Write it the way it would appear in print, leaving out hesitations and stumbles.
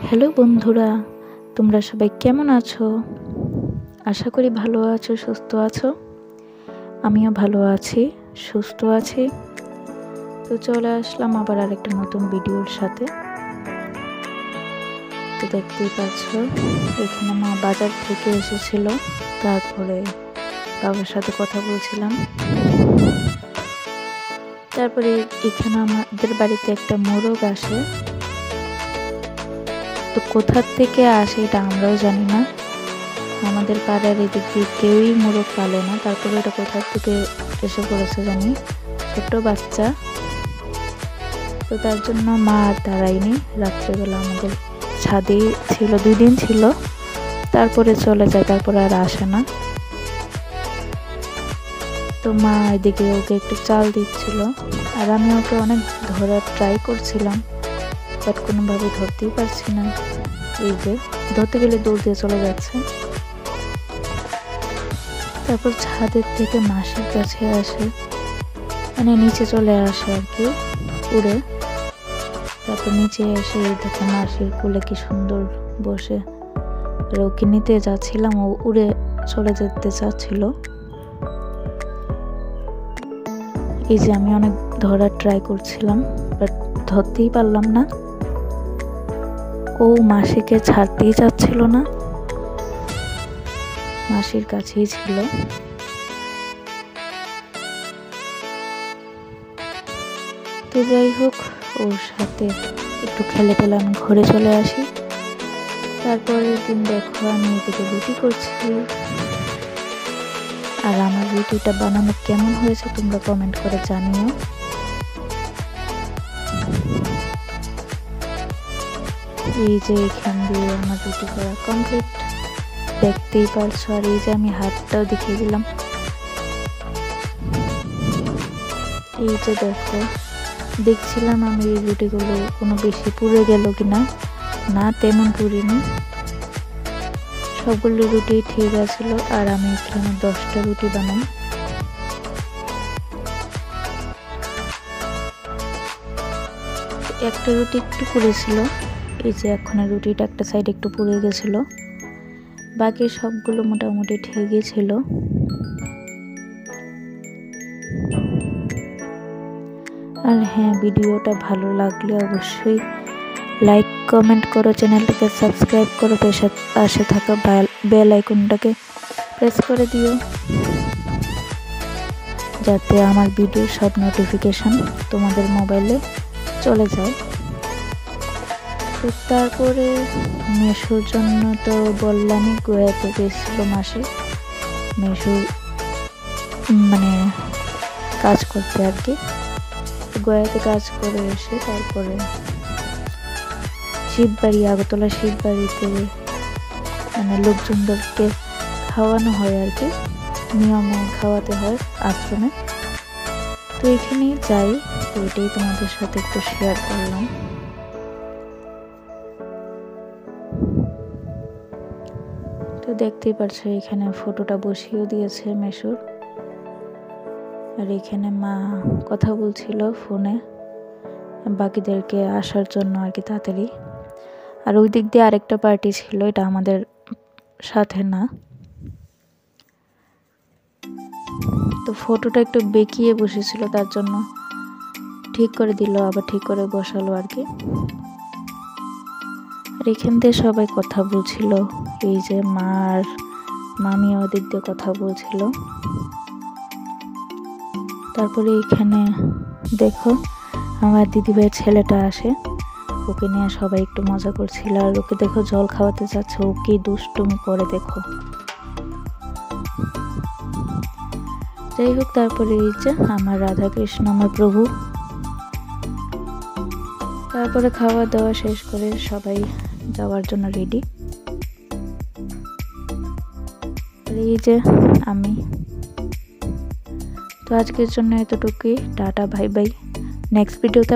Hello বন্ধুরা, তোমরা সবাই কেমন আছো? আশা করি ভালো আছো, সুস্থ আছো। আমিও ভালো আছি, সুস্থ আছি। তো চলে আসলাম আবার আরেকটা নতুন ভিডিওর সাথে। তো দেখতেই পাচ্ছ, এখানে মা বাজার থেকে এসেছিল, তারপরে বাবার সাথে কথা বলছিলাম। তারপরে এখানে আমাদের বাড়িতে একটা মোরগ আসে। তো কোথা থেকে আসে এটা আমরাও জানি না, আমাদের পাড়ার এদিক দিয়ে কেউই মোরগ পালে না। তারপরে এটা কোথা থেকে এসে পড়েছে জানি, ছোট্ট বাচ্চা। তো তার জন্য মা আর দাঁড়ায়নি, রাত্রেবেলা আমাদের ছাদেই ছিল, 2 দিন ছিল, তারপরে চলে যায়, তারপরে আর আসে না। তো মা এদিকে ওকে একটু চাল দিচ্ছিল, আর আমি ওকে অনেক ধরার ট্রাই করছিলাম, বাট কোনোভাবে ধরতেই পারছি না। এই যে ধরতে গেলে দৌড় দিয়ে চলে যাচ্ছে। তারপর ছাদের থেকে মাসির কাছে আসে, মানে নিচে চলে আসে আর কি, উড়ে। তারপর নিচে এসে দেখো মাসির কোলে কি সুন্দর বসে। আর ওকে নিতে যাচ্ছিলাম, ও উড়ে চলে যেতে চাচ্ছিল। এই যে আমি অনেক ধরার ট্রাই করছিলাম, বাট ধরতেই পারলাম না। ও মাসিকে ছাড়তেই চাচ্ছিল না, মাসির কাছেই ছিল। তো যাই হোক, ওর সাথে একটু খেলে আমি ঘরে চলে আসি। তারপরের দিন দেখো আমি এদিকে রুটি করছি, আর আমার রুটিটা বানানো কেমন হয়েছে তোমরা কমেন্ট করে জানিও। এই যে এখান দিয়ে আমার রুটি করা কমপ্লিট, দেখতেই পারছো। আর এই যে আমি হাতটাও দেখিয়ে দিলাম। এই যে দেখো, দেখছিলাম আমি এই রুটিগুলো কোনো বেশি পুড়ে গেল কিনা, না তেমন পুড়িনি, সবগুলো রুটি ঠিক আছিল। আর আমি এখানে 10টা রুটি বানাই। একটা রুটি একটু পুড়েছিল, এই যে এখন রুটিটা একটা সাইড একটু পুড়ে গেছিল, বাকি সবগুলো মোটামুটি ঠিকই ছিল। আর হ্যাঁ, ভিডিওটা ভালো লাগলে অবশ্যই লাইক কমেন্ট করো, চ্যানেলটাকে সাবস্ক্রাইব করো, পাশে থাকা বেল আইকনটাকে প্রেস করে দিও, যাতে আমার ভিডিওর সব নোটিফিকেশন তোমাদের মোবাইলে চলে যায়। তো তারপরে মেশুর জন্য তো বললামই, গোয়াতে গেছিল মাসি, মেশুর মানে কাজ করতে আর কি। গোয়াতে কাজ করে এসে তারপরে শিববাড়ি, আগরতলা শিববাড়িতে মানে লোকজনদেরকে খাওয়ানো হয় আর কি, নিয়মে খাওয়াতে হয় আশ্রমে। তো এখানেই যাই, তো এটাই তোমাদের সাথে একটু শেয়ার করলাম। তো দেখতেই পারছো এখানে ফটোটা বসিয়েও দিয়েছে মেশুর। আর এখানে মা কথা বলছিল ফোনে বাকিদেরকে আসার জন্য আর কি, তাড়াতাড়ি। আর ওই দিক দিয়ে আরেকটা পার্টি ছিল, এটা আমাদের সাথে না। তো ফটোটা একটু বেঁকিয়ে বসেছিল, তার জন্য ঠিক করে দিল, আবার ঠিক করে বসালো আর কি। আর এখান দিয়ে সবাই কথা বলছিল, এই যে মার মামি ওদিক দিয়ে কথা বলছিল। তারপরে এখানে দেখো আমার দিদিভাইয়ের ছেলেটা আসে, ওকে নিয়ে সবাই একটু মজা করছিল। আর ওকে দেখো জল খাওয়াতে যাচ্ছে, ও কি দুষ্টুমি করে দেখো। যাই হোক, তারপরে এই যে আমার রাধাকৃষ্ণ, আমার প্রভু। তারপরে খাওয়া দাওয়া শেষ করে সবাই যাওয়ার জন্য রেডি। এই যে আমি, তো আজকের জন্য এতটুকুই। টাটা, বাই বাই, নেক্সট ভিডিওতে